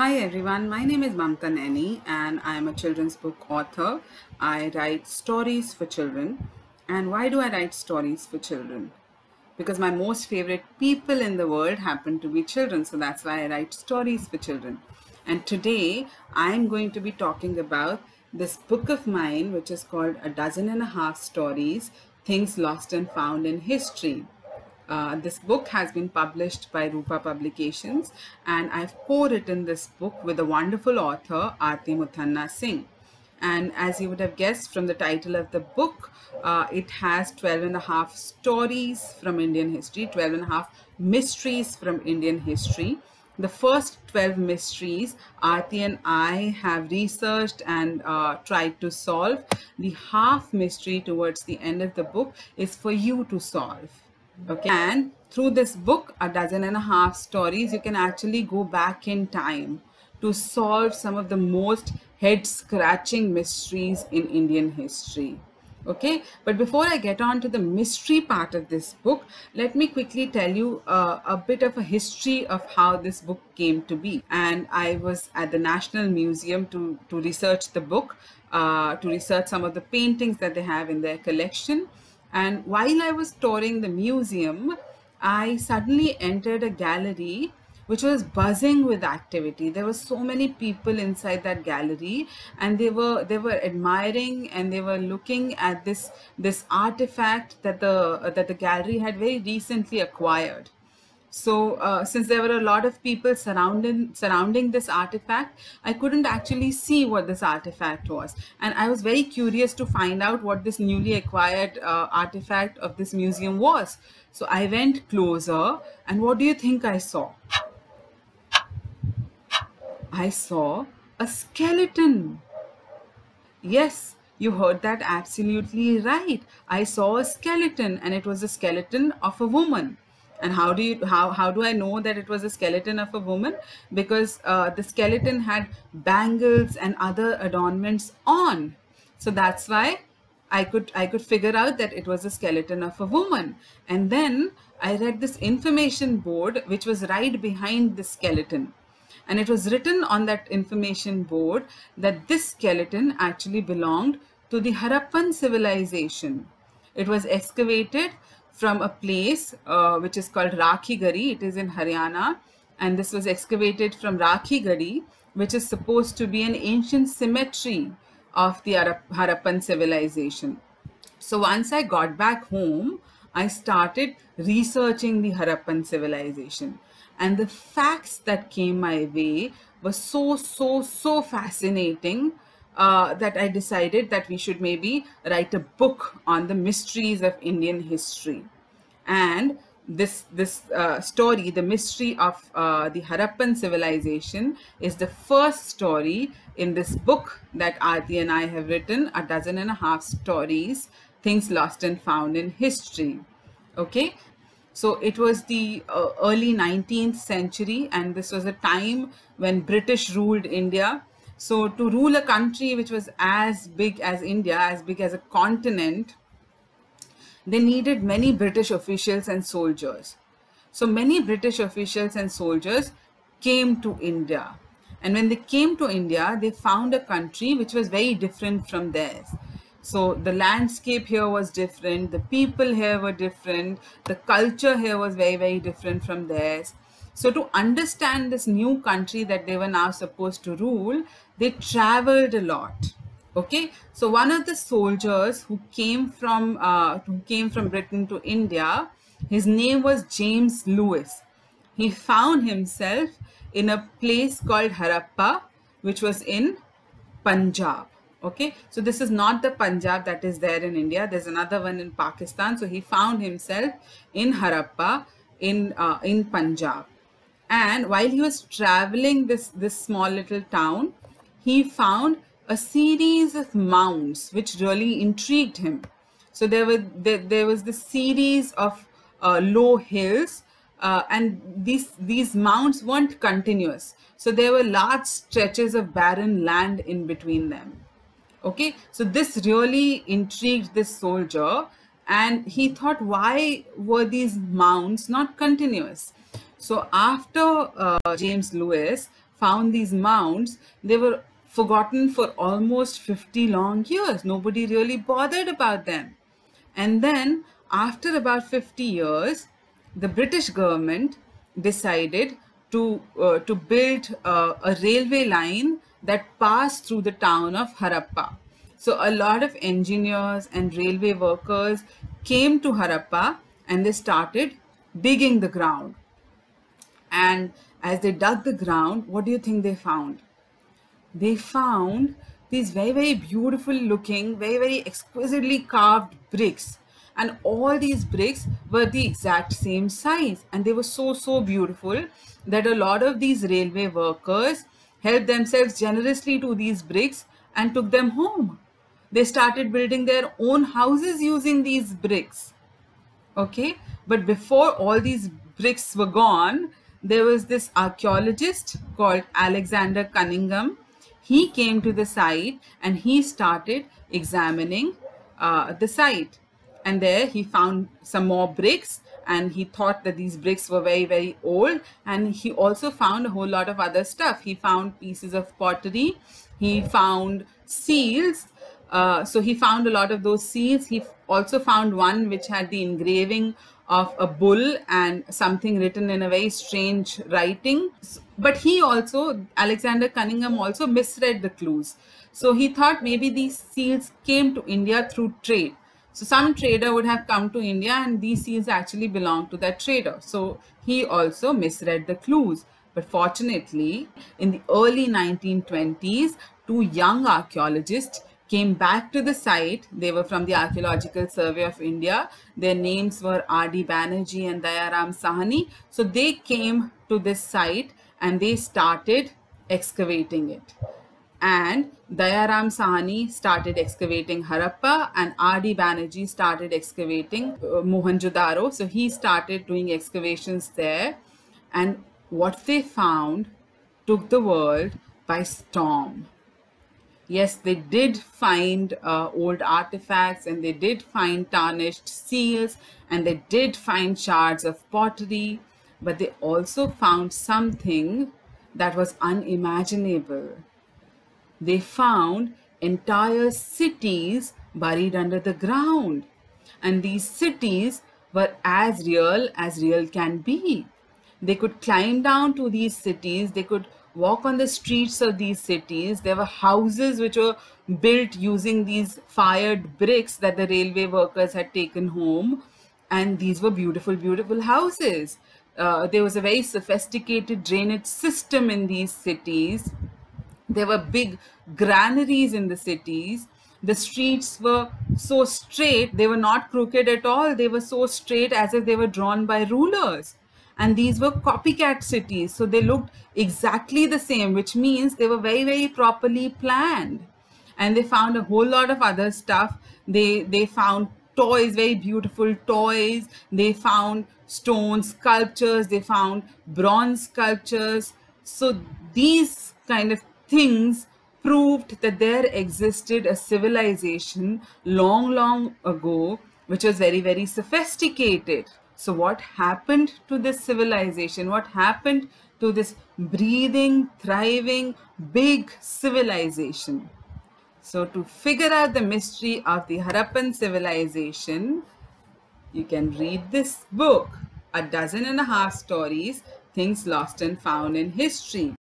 Hi everyone, my name is Mamta Naini and I am a children's book author. I write stories for children. And why do I write stories for children? Because my most favorite people in the world happen to be children, so that's why I write stories for children. And today I'm going to be talking about this book of mine, which is called A Dozen and a Half Stories, Things Lost and Found in History. This book has been published by Rupa Publications, and I've co-written this book with a wonderful author, Aarti Muthanna Singh. And as you would have guessed from the title of the book, it has 12 and a half stories from Indian history, 12 and a half mysteries from Indian history. The first 12 mysteries, Aarti and I have researched and tried to solve. The half mystery towards the end of the book is for you to solve. Okay, and through this book, A Dozen and a Half Stories, you can actually go back in time to solve some of the most head-scratching mysteries in Indian history. Okay, but before I get on to the mystery part of this book, let me quickly tell you a bit of a history of how this book came to be. And I was at the National Museum to research the book, to research some of the paintings that they have in their collection. And while I was touring the museum, I suddenly entered a gallery which was buzzing with activity. There were so many people inside that gallery, and they were admiring and they were looking at this artifact that the gallery had very recently acquired. So since there were a lot of people surrounding this artifact, I couldn't actually see what this artifact was. And I was very curious to find out what this newly acquired artifact of this museum was. So I went closer, and what do you think I saw? I saw a skeleton. Yes, you heard that absolutely right. I saw a skeleton, and it was a skeleton of a woman. And how do I know that it was a skeleton of a woman? Because the skeleton had bangles and other adornments on. So that's why I could figure out that it was a skeleton of a woman. And then I read this information board which was right behind the skeleton. And it was written on that information board that this skeleton actually belonged to the Harappan civilization. It was excavated from a place which is called Rakhigari. It is in Haryana. And this was excavated from Rakhigari, which is supposed to be an ancient cemetery of the Harappan civilization. So once I got back home, I started researching the Harappan civilization. And the facts that came my way were so fascinating that I decided that we should maybe write a book on the mysteries of Indian history. And this story, the mystery of the Harappan civilization, is the first story in this book that Aarti and I have written, A Dozen and a Half Stories, Things Lost and Found in History. Okay, so it was the early 19th century, and this was a time when British ruled India. So to rule a country which was as big as India, as big as a continent, they needed many British officials and soldiers. So many British officials and soldiers came to India. And when they came to India, they found a country which was very different from theirs. So the landscape here was different, the people here were different, the culture here was very different from theirs. So to understand this new country that they were now supposed to rule, they traveled a lot. Okay, so one of the soldiers who came from Britain to India, his name was James Lewis. He found himself in a place called Harappa, which was in Punjab. Okay, so this is not the Punjab that is there in India. There's another one in Pakistan. So he found himself in Harappa in Punjab. And while he was traveling this small little town, he found a series of mounds which really intrigued him. So there was this series of low hills, and these mounds weren't continuous. So there were large stretches of barren land in between them. Okay, so this really intrigued this soldier, and he thought, why were these mounds not continuous? So after James Lewis found these mounds, they were forgotten for almost 50 long years. Nobody really bothered about them. And then, after about 50 years, the British government decided to build a railway line that passed through the town of Harappa. So a lot of engineers and railway workers came to Harappa and they started digging the ground. And as they dug the ground, what do you think they found? They found these very, very beautiful looking, very, very exquisitely carved bricks. And all these bricks were the exact same size. And they were so, so beautiful that a lot of these railway workers helped themselves generously to these bricks and took them home. They started building their own houses using these bricks. Okay, but before all these bricks were gone, there was this archaeologist called Alexander Cunningham. He came to the site and he started examining the site. And there he found some more bricks, and he thought that these bricks were very, very old. And he also found a whole lot of other stuff. He found pieces of pottery, he found seals. So he found a lot of those seals. He also found one which had the engraving of a bull and something written in a very strange writing. But he also, Alexander Cunningham, also misread the clues. So he thought maybe these seals came to India through trade. So some trader would have come to India and these seals actually belonged to that trader. So he also misread the clues. But fortunately, in the early 1920s, two young archaeologists came back to the site. They were from the Archaeological Survey of India. Their names were R.D. Banerjee and Dayaram Sahani. So they came to this site and they started excavating it. And Dayaram Sahani started excavating Harappa, and R.D. Banerjee started excavating Mohenjo-daro. So he started doing excavations there. And what they found took the world by storm. Yes, they did find old artifacts, and they did find tarnished seals, and they did find shards of pottery, but they also found something that was unimaginable. They found entire cities buried under the ground, and these cities were as real can be. They could climb down to these cities, they could walk on the streets of these cities. There were houses which were built using these fired bricks that the railway workers had taken home, and these were beautiful, beautiful houses. There was a very sophisticated drainage system in these cities. There were big granaries in the cities. The streets were so straight, they were not crooked at all. They were so straight as if they were drawn by rulers. And these were copycat cities, so they looked exactly the same, which means they were very, very properly planned. And they found a whole lot of other stuff. They found toys, very beautiful toys. They found stone sculptures. They found bronze sculptures. So these kind of things proved that there existed a civilization long, long ago, which was very, very sophisticated. So what happened to this civilization? What happened to this breathing, thriving, big civilization? So to figure out the mystery of the Harappan civilization, you can read this book, 12 Stories, Things Lost and Found in History.